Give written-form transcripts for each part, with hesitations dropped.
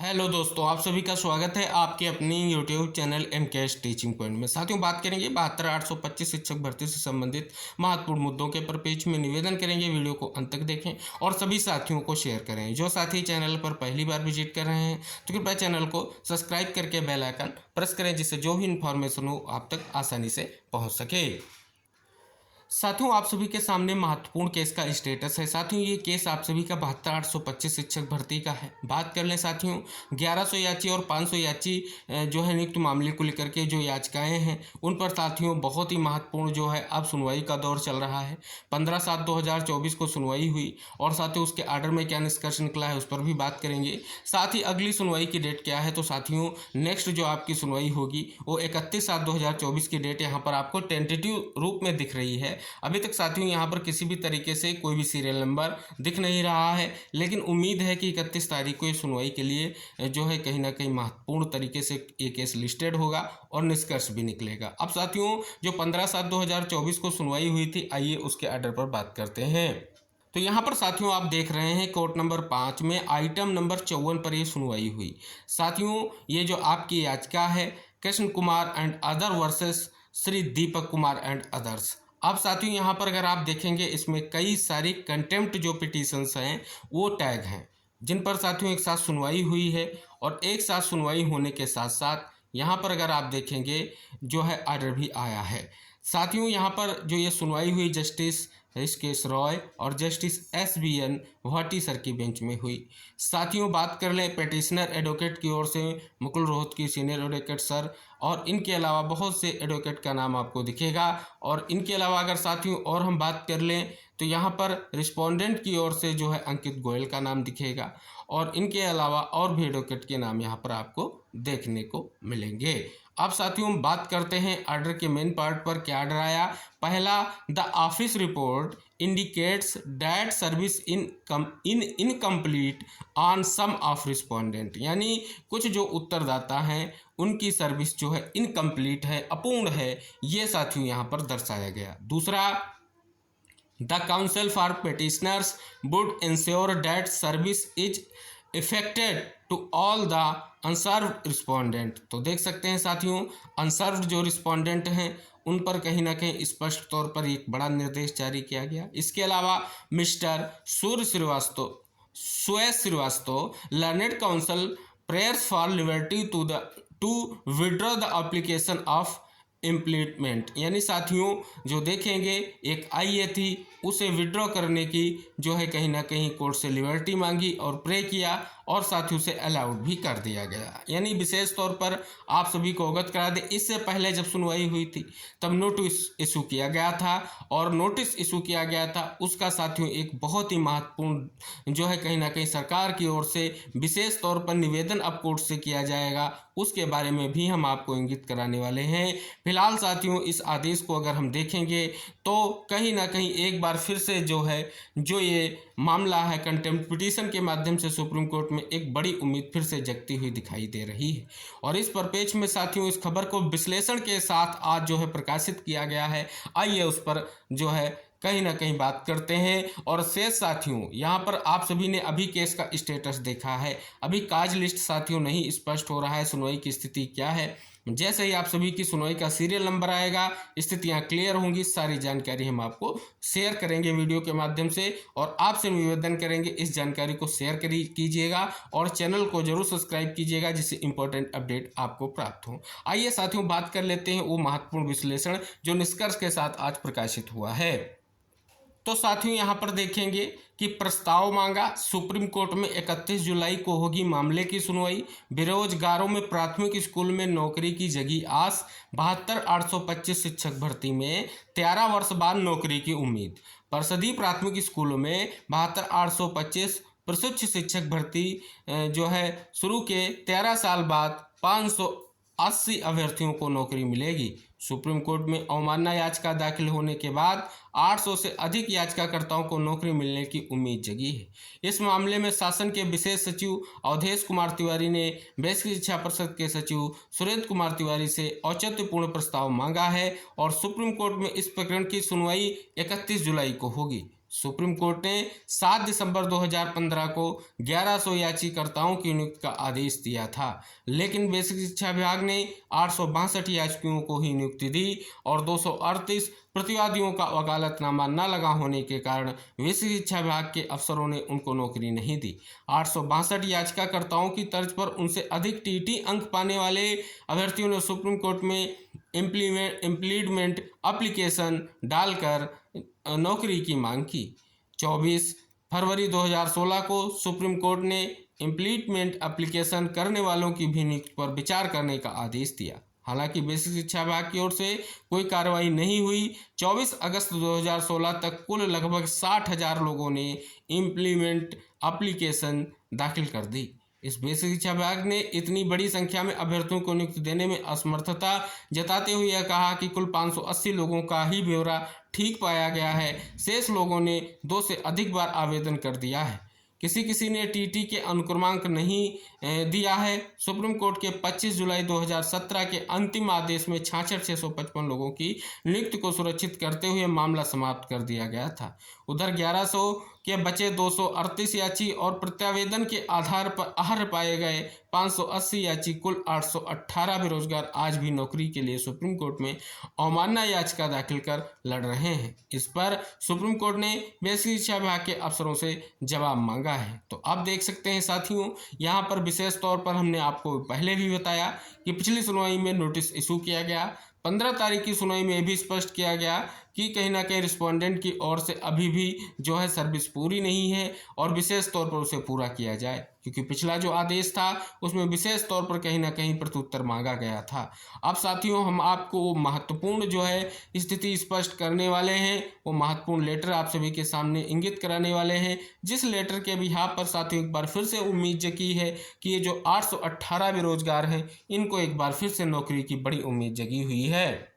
Hello दोस्तों, आप सभी का स्वागत है आपके अपनी YouTube channel MKS teaching point में। साथियों, बात करेंगे 72,825 शिक्षक भर्ती से संबंधित महत्वपूर्ण मुद्दों के पर पेज में निवेदन करेंगे। वीडियो को अंत तक देखें और सभी साथियों को शेयर करें। जो साथी चैनल पर पहली बार विजिट कर रहे हैं तो कृपया चैनल को सब्सक्राइब करके बेल आइकन प्रेस करें, जिससे जो भी इन्फॉर्मेशन हो आप तक आसानी से पहुँच सके। साथियों, आप सभी के सामने महत्वपूर्ण केस का स्टेटस है। साथियों, ये केस आप सभी का 72,825 शिक्षक भर्ती का है। बात कर लें साथियों, 1100 याची और 500 याची जो है नियुक्त मामले को लेकर के जो याचिकाएं हैं उन पर साथियों बहुत ही महत्वपूर्ण जो है अब सुनवाई का दौर चल रहा है। 15/7/2024 को सुनवाई हुई और साथियों उसके आर्डर में क्या निष्कर्ष निकला है उस पर भी बात करेंगे। साथ ही अगली सुनवाई की डेट क्या है, तो साथियों नेक्स्ट जो आपकी सुनवाई होगी वो 31/7/2024 की डेट यहाँ पर आपको टेंटेटिव रूप में दिख रही है। अभी तक साथियों यहाँ पर किसी भी तरीके से कोई भी सीरियल नंबर दिख नहीं रहा है, लेकिन उम्मीद है कि 31 तारीख को ये सुनवाई के लिए जो है कहीं ना कहीं महत्वपूर्ण तरीके से ये केस लिस्टेड होगा और निष्कर्ष भी निकलेगा। अब साथियों जो 15/7/2024 को सुनवाई हुई थी, आइए उसके आर्डर पर बात करते हैं। तो यहाँ पर साथियों आप देख रहे हैं कोर्ट नंबर 5 में आइटम नंबर 54 पर ये सुनवाई हुई। साथियों ये जो आपकी याचिका है Krishna Kumar and other versus Shri Deepak Kumar and others. अब साथियों यहाँ पर अगर आप देखेंगे इसमें कई सारी कंटेम्प्ट जो पिटीशंस हैं वो टैग हैं, जिन पर साथियों एक साथ सुनवाई हुई है। और एक साथ सुनवाई होने के साथ साथ यहाँ पर अगर आप देखेंगे जो है आर्डर भी आया है। साथियों यहाँ पर जो ये सुनवाई हुई जस्टिस ऋषिकेश रॉय और जस्टिस SBN भाटी सर की बेंच में हुई। साथियों बात कर लें पेटिशनर एडवोकेट की ओर से Mukul Rohatgi senior advocate sir, और इनके अलावा बहुत से एडवोकेट का नाम आपको दिखेगा। और इनके अलावा अगर साथियों और हम बात कर लें तो यहाँ पर रिस्पोंडेंट की ओर से जो है अंकित गोयल का नाम दिखेगा, और इनके अलावा और भी एडवोकेट के नाम यहाँ पर आपको देखने को मिलेंगे। अब साथियों बात करते हैं आर्डर के मेन पार्ट पर क्या आर्डर आया। पहला, the office report indicates that service incomplete on some of respondent, यानी कुछ जो उत्तरदाता हैं उनकी सर्विस जो है इनकम्प्लीट है, अपूर्ण है, ये साथियों यहाँ पर दर्शाया गया। दूसरा, the council for petitioners would ensure that service is effected to all the unserved respondent. तो देख सकते हैं साथियों अनसर्व जो रिस्पोंडेंट हैं उन पर कहीं ना कहीं स्पष्ट तौर पर एक बड़ा निर्देश जारी किया गया। इसके अलावा Mister Suyash Shrivastava learned counsel prayers for liberty to withdraw the application of impleadment, यानी साथियों जो देखेंगे एक आईए थी उसे विड्रॉ करने की जो है कहीं ना कहीं कोर्ट से लिबर्टी मांगी और प्रे किया और साथियों से अलाउड भी कर दिया गया। यानी विशेष तौर पर आप सभी को अवगत करा दें, इससे पहले जब सुनवाई हुई थी तब नोटिस इशू किया गया था, और नोटिस इशू किया गया था उसका साथियों एक बहुत ही महत्वपूर्ण जो है कहीं ना कहीं सरकार की ओर से विशेष तौर पर निवेदन अब कोर्ट से किया जाएगा, उसके बारे में भी हम आपको इंगित कराने वाले हैं। फिलहाल साथियों इस आदेश को अगर हम देखेंगे तो कहीं ना कहीं एक बार फिर से जो ये मामला है कंटेम्प्ट पिटीशन के माध्यम से सुप्रीम कोर्ट में एक बड़ी उम्मीद फिर से जगती हुई दिखाई दे रही है। और इस परिपेक्ष में साथियों इस खबर को विश्लेषण के साथ आज जो है प्रकाशित किया गया है। आइए उस पर जो है कहीं ना कहीं बात करते हैं। और शेष साथियों यहाँ पर आप सभी ने अभी केस का स्टेटस देखा है, अभी काज लिस्ट साथियों नहीं स्पष्ट हो रहा है, सुनवाई की स्थिति क्या है। जैसे ही आप सभी की सुनवाई का सीरियल नंबर आएगा, स्थितियां क्लियर होंगी, सारी जानकारी हम आपको शेयर करेंगे वीडियो के माध्यम से, और आपसे निवेदन करेंगे इस जानकारी को शेयर कीजिएगा और चैनल को जरूर सब्सक्राइब कीजिएगा, जिससे इंपॉर्टेंट अपडेट आपको प्राप्त हो। आइए साथियों बात कर लेते हैं वो महत्वपूर्ण विश्लेषण जो निष्कर्ष के साथ आज प्रकाशित हुआ है। तो साथियों यहाँ पर देखेंगे कि प्रस्ताव मांगा सुप्रीम कोर्ट में 31 जुलाई को होगी मामले की सुनवाई। बेरोजगारों में प्राथमिक स्कूल में नौकरी की जगी आस, 72,825 शिक्षक भर्ती में 13 वर्ष बाद नौकरी की उम्मीद। परिषदीय प्राथमिक स्कूलों में 72,825 प्रशिक्षु शिक्षक भर्ती जो है शुरू के 13 साल बाद 580 अभ्यर्थियों को नौकरी मिलेगी। सुप्रीम कोर्ट में अवमानना याचिका दाखिल होने के बाद 800 से अधिक याचिकाकर्ताओं को नौकरी मिलने की उम्मीद जगी है। इस मामले में शासन के विशेष सचिव अवधेश कुमार तिवारी ने बेसिक शिक्षा परिषद के सचिव सुरेंद्र कुमार तिवारी से औचित्यपूर्ण प्रस्ताव मांगा है और सुप्रीम कोर्ट में इस प्रकरण की सुनवाई 31 जुलाई को होगी। सुप्रीम कोर्ट ने 7 दिसंबर 2015 को 1100 याचिकाकर्ताओं की नियुक्ति का आदेश दिया था, लेकिन बेसिक शिक्षा विभाग ने 862 याचिकाओं को ही नियुक्ति दी और 238 प्रतिवादियों का वकालतनामा न लगा होने के कारण बेसिक शिक्षा विभाग के अफसरों ने उनको नौकरी नहीं दी। 862 याचिकाकर्ताओं की तर्ज पर उनसे अधिक टीटी अंक पाने वाले अभ्यर्थियों ने सुप्रीम कोर्ट में इम्प्लीडमेंट एप्लीकेशन डालकर नौकरी की मांग की। 24 फरवरी 2016 को सुप्रीम कोर्ट ने इम्प्लीडमेंट एप्लीकेशन करने वालों की भी नियुक्ति पर विचार करने का आदेश दिया। हालांकि बेसिक शिक्षा विभाग की ओर से कोई कार्रवाई नहीं हुई। 24 अगस्त 2016 तक कुल लगभग 60,000 लोगों ने इम्प्लीमेंट एप्लीकेशन दाखिल कर दी। इस बेसिक शिक्षा विभाग ने इतनी बड़ी संख्या में अभ्यर्थियों को नियुक्ति देने में असमर्थता जताते हुए यह कहा कि कुल 580 लोगों का ही ब्यौरा ठीक पाया गया है, शेष लोगों ने 2 से अधिक बार आवेदन कर दिया है। किसी ने टीटी के अनुक्रमांक नहीं दिया है। सुप्रीम कोर्ट के 25 जुलाई 2017 के अंतिम आदेश में 66,655 लोगों की नियुक्ति को सुरक्षित करते हुए मामला समाप्त कर दिया गया था। उधर 1100 के बचे 238 याची और प्रत्यावेदन के आधार पर अहर्य पाए गए 580 याची कुल 818 बेरोजगार आज भी नौकरी के लिए सुप्रीम कोर्ट में अवमानना याचिका दाखिल कर लड़ रहे हैं। इस पर सुप्रीम कोर्ट ने बेसिक शिक्षा विभाग के अफसरों से जवाब मांगा है। तो आप देख सकते हैं साथियों, यहाँ पर विशेष तौर पर हमने आपको पहले भी बताया कि पिछली सुनवाई में नोटिस इशू किया गया। 15 तारीख की सुनवाई में भी स्पष्ट किया गया कि कहीं ना कहीं रिस्पोंडेंट की ओर से अभी भी जो है सर्विस पूरी नहीं है और विशेष तौर पर उसे पूरा किया जाए, क्योंकि पिछला जो आदेश था उसमें विशेष तौर पर कहीं ना कहीं प्रत्युत्तर मांगा गया था। अब साथियों, हम आपको वो महत्वपूर्ण जो है स्थिति स्पष्ट करने वाले हैं, वो महत्वपूर्ण लेटर आप सभी के सामने इंगित कराने वाले हैं, जिस लेटर के बिहाफ पर साथियों एक बार फिर से उम्मीद जगी है कि ये जो 818 बेरोजगार हैं इनको एक बार फिर से नौकरी की बड़ी उम्मीद जगी हुई है।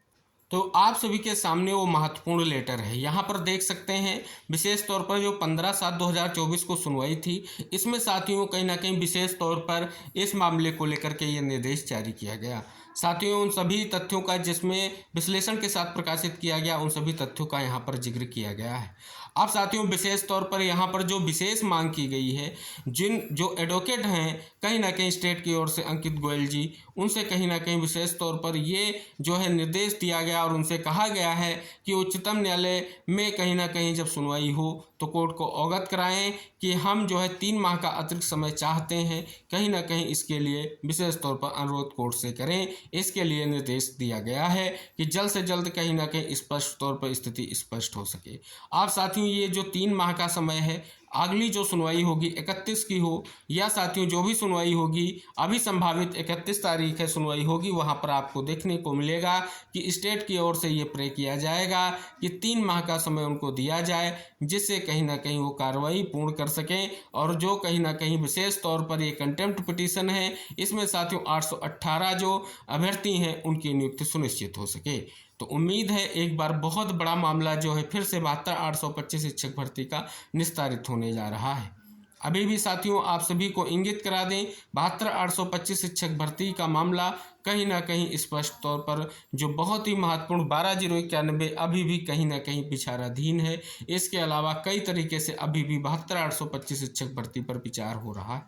तो आप सभी के सामने वो महत्वपूर्ण लेटर है। यहाँ पर देख सकते हैं विशेष तौर पर जो 15/7/2024 को सुनवाई थी, इसमें साथियों कहीं ना कहीं विशेष तौर पर इस मामले को लेकर के ये निर्देश जारी किया गया। साथियों, उन सभी तथ्यों का जिसमें विश्लेषण के साथ प्रकाशित किया गया, उन सभी तथ्यों का यहाँ पर जिक्र किया गया है। अब साथियों, विशेष तौर पर यहाँ पर जो विशेष मांग की गई है, जो एडवोकेट हैं कहीं ना कहीं स्टेट की ओर से अंकित गोयल जी, उनसे कहीं ना कहीं विशेष तौर पर ये जो है निर्देश दिया गया और उनसे कहा गया है कि उच्चतम न्यायालय में कहीं ना कहीं जब सुनवाई हो तो कोर्ट को अवगत कराएं कि हम जो है 3 माह का अतिरिक्त समय चाहते हैं। कहीं ना कहीं इसके लिए विशेष तौर पर अनुरोध कोर्ट से करें। इसके लिए निर्देश दिया गया है कि जल्द से जल्द कहीं ना कहीं स्पष्ट तौर पर स्थिति स्पष्ट हो सके। आप साथियों, ये जो 3 माह का समय है, अगली जो सुनवाई होगी 31 की हो या साथियों जो भी सुनवाई होगी, अभी संभावित 31 तारीख है सुनवाई होगी, वहां पर आपको देखने को मिलेगा कि स्टेट की ओर से ये प्रे किया जाएगा कि 3 माह का समय उनको दिया जाए, जिससे कहीं ना कहीं वो कार्रवाई पूर्ण कर सकें। और जो कहीं ना कहीं विशेष तौर पर ये कंटेम्प्ट पिटीशन है, इसमें साथियों 818 जो अभ्यर्थी हैं उनकी नियुक्ति सुनिश्चित हो सके। तो उम्मीद है एक बार बहुत बड़ा मामला जो है फिर से 72,825 शिक्षक भर्ती का निस्तारित होने जा रहा है। अभी भी साथियों आप सभी को इंगित करा दें, 72,825 शिक्षक भर्ती का मामला कहीं ना कहीं स्पष्ट तौर पर जो बहुत ही महत्वपूर्ण 12,091 अभी भी कहीं ना कहीं विचाराधीन है। इसके अलावा कई तरीके से अभी भी 72,825 शिक्षक भर्ती पर विचार हो रहा है,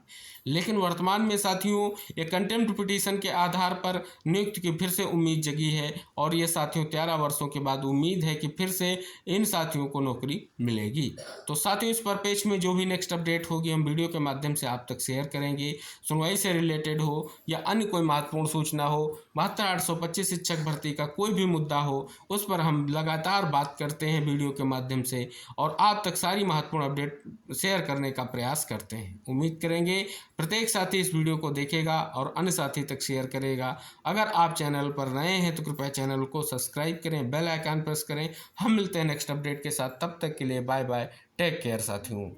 लेकिन वर्तमान में साथियों ये कंटेम्प्ट पिटीशन के आधार पर नियुक्ति की फिर से उम्मीद जगी है और ये साथियों 13 वर्षों के बाद उम्मीद है कि फिर से इन साथियों को नौकरी मिलेगी। तो साथियों, इस पर पेज में जो भी नेक्स्ट अपडेट होगी हम वीडियो के माध्यम से आप तक शेयर करेंगे। सुनवाई से रिलेटेड हो या अन्य कोई महत्वपूर्ण सूचना हो, 72,825 शिक्षक भर्ती का कोई भी मुद्दा हो, उस पर हम लगातार बात करते हैं वीडियो के माध्यम से और आप तक सारी महत्वपूर्ण अपडेट शेयर करने का प्रयास करते हैं। उम्मीद करेंगे प्रत्येक साथी इस वीडियो को देखेगा और अन्य साथी तक शेयर करेगा। अगर आप चैनल पर नए हैं तो कृपया चैनल को सब्सक्राइब करें, बेल आइकन प्रेस करें। हम मिलते हैं नेक्स्ट अपडेट के साथ, तब तक के लिए बाय बाय, टेक केयर साथियों।